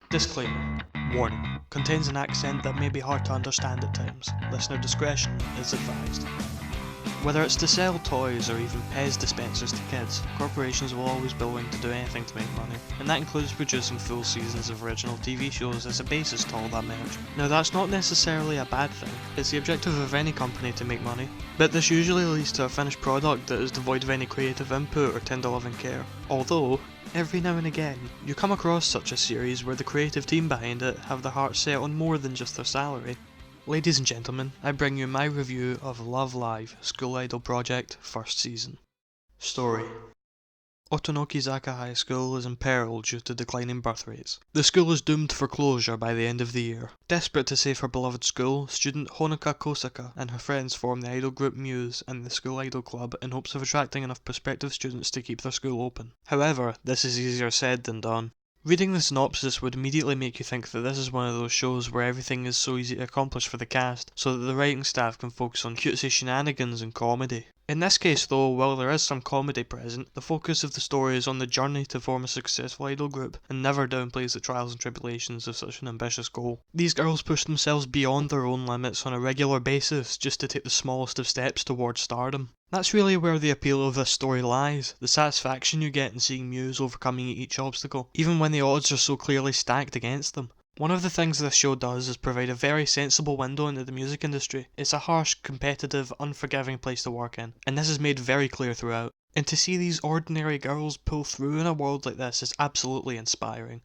Disclaimer. Warning. Contains an accent that may be hard to understand at times. Listener discretion is advised. Whether it's to sell toys or even Pez dispensers to kids, corporations will always be willing to do anything to make money, and that includes producing full seasons of original TV shows as a basis to all that merch. Now that's not necessarily a bad thing, it's the objective of any company to make money, but this usually leads to a finished product that is devoid of any creative input or tender loving care. Although, every now and again, you come across such a series where the creative team behind it have their hearts set on more than just their salary. Ladies and gentlemen, I bring you my review of Love Live! School Idol Project first season. Story. Otonokizaka High School is in peril due to declining birth rates. The school is doomed for closure by the end of the year. Desperate to save her beloved school, student Honoka Kosaka and her friends form the idol group Muse and the school idol club in hopes of attracting enough prospective students to keep their school open. However, this is easier said than done. Reading the synopsis would immediately make you think that this is one of those shows where everything is so easy to accomplish for the cast, so that the writing staff can focus on cutesy shenanigans and comedy. In this case though, while there is some comedy present, the focus of the story is on the journey to form a successful idol group, and never downplays the trials and tribulations of such an ambitious goal. These girls push themselves beyond their own limits on a regular basis just to take the smallest of steps towards stardom. That's really where the appeal of this story lies, the satisfaction you get in seeing Muse overcoming each obstacle, even when the odds are so clearly stacked against them. One of the things this show does is provide a very sensible window into the music industry. It's a harsh, competitive, unforgiving place to work in, and this is made very clear throughout. And to see these ordinary girls pull through in a world like this is absolutely inspiring.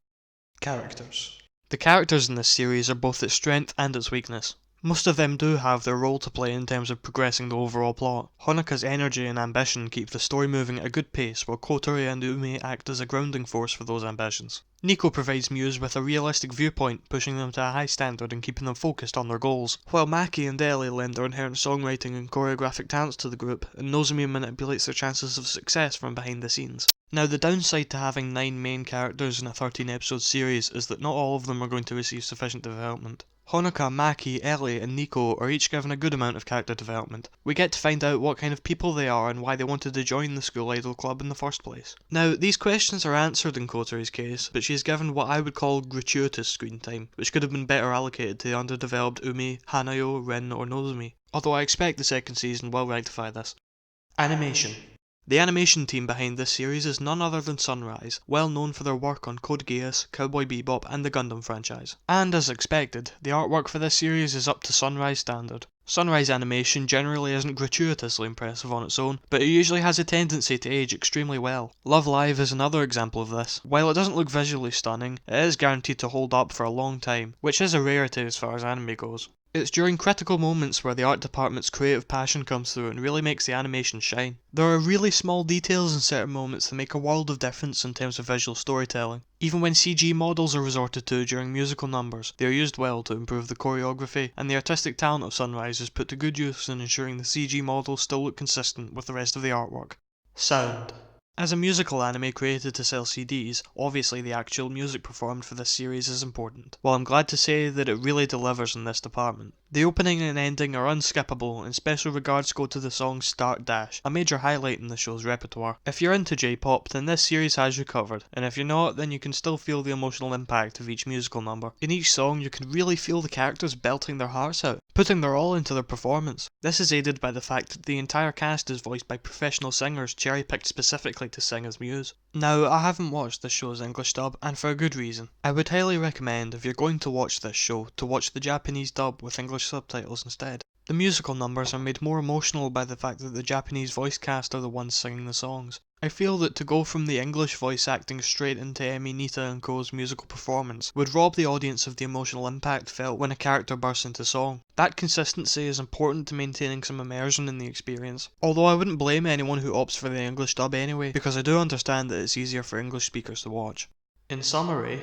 Characters. The characters in this series are both its strength and its weakness. Most of them do have their role to play in terms of progressing the overall plot. Honoka's energy and ambition keep the story moving at a good pace, while Kotori and Umi act as a grounding force for those ambitions. Nico provides Muse with a realistic viewpoint, pushing them to a high standard and keeping them focused on their goals, while Maki and Ellie lend their inherent songwriting and choreographic talents to the group, and Nozomi manipulates their chances of success from behind the scenes. Now, the downside to having 9 main characters in a 13 episode series is that not all of them are going to receive sufficient development. Honoka, Maki, Ellie and Nico are each given a good amount of character development. We get to find out what kind of people they are and why they wanted to join the school idol club in the first place. Now, these questions are answered in Kotori's case, but she is given what I would call gratuitous screen time, which could have been better allocated to the underdeveloped Umi, Hanayo, Rin or Nozomi, although I expect the second season will rectify this. Animation. The animation team behind this series is none other than Sunrise, well known for their work on Code Geass, Cowboy Bebop and the Gundam franchise. And as expected, the artwork for this series is up to Sunrise standard. Sunrise animation generally isn't gratuitously impressive on its own, but it usually has a tendency to age extremely well. Love Live is another example of this. While it doesn't look visually stunning, it is guaranteed to hold up for a long time, which is a rarity as far as anime goes. It's during critical moments where the art department's creative passion comes through and really makes the animation shine. There are really small details in certain moments that make a world of difference in terms of visual storytelling. Even when CG models are resorted to during musical numbers, they are used well to improve the choreography, and the artistic talent of Sunrise is put to good use in ensuring the CG models still look consistent with the rest of the artwork. Sound. As a musical anime created to sell CDs, obviously the actual music performed for this series is important, while I'm glad to say that it really delivers in this department. The opening and ending are unskippable, and special regards go to the song Start Dash, a major highlight in the show's repertoire. If you're into J-pop, then this series has you covered, and if you're not, then you can still feel the emotional impact of each musical number. In each song, you can really feel the characters belting their hearts out, putting their all into their performance. This is aided by the fact that the entire cast is voiced by professional singers cherry-picked specifically to sing as Muse. Now, I haven't watched this show's English dub, and for a good reason. I would highly recommend, if you're going to watch this show, to watch the Japanese dub with English subtitles instead. The musical numbers are made more emotional by the fact that the Japanese voice cast are the ones singing the songs. I feel that to go from the English voice acting straight into Emi, Nita and Co.'s musical performance would rob the audience of the emotional impact felt when a character bursts into song. That consistency is important to maintaining some immersion in the experience, although I wouldn't blame anyone who opts for the English dub anyway, because I do understand that it's easier for English speakers to watch. In summary,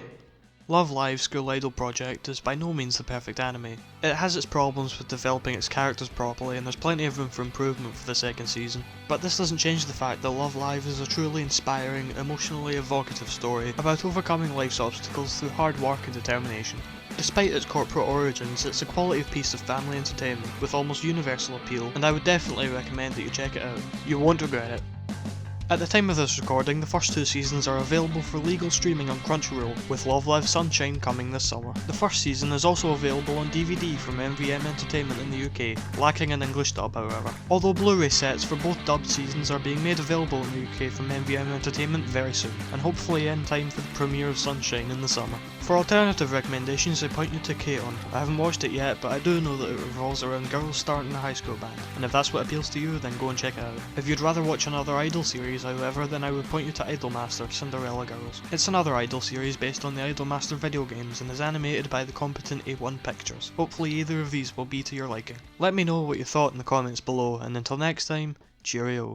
Love Live! School Idol Project is by no means the perfect anime. It has its problems with developing its characters properly, and there's plenty of room for improvement for the second season, but this doesn't change the fact that Love Live! Is a truly inspiring, emotionally evocative story about overcoming life's obstacles through hard work and determination. Despite its corporate origins, it's a quality piece of family entertainment with almost universal appeal, and I would definitely recommend that you check it out. You won't regret it. At the time of this recording, the first 2 seasons are available for legal streaming on Crunchyroll, with Love Live Sunshine coming this summer. The first season is also available on DVD from MVM Entertainment in the UK, lacking an English dub however. Although Blu-ray sets for both dubbed seasons are being made available in the UK from MVM Entertainment very soon, and hopefully in time for the premiere of Sunshine in the summer. For alternative recommendations, I point you to K-On! I haven't watched it yet, but I do know that it revolves around girls starting a high school band, and if that's what appeals to you, then go and check it out. If you'd rather watch another Idol series, however, then I would point you to Idolmaster: Cinderella Girls. It's another Idol series based on the Idolmaster video games and is animated by the competent A1 Pictures. Hopefully either of these will be to your liking. Let me know what you thought in the comments below, and until next time, cheerio.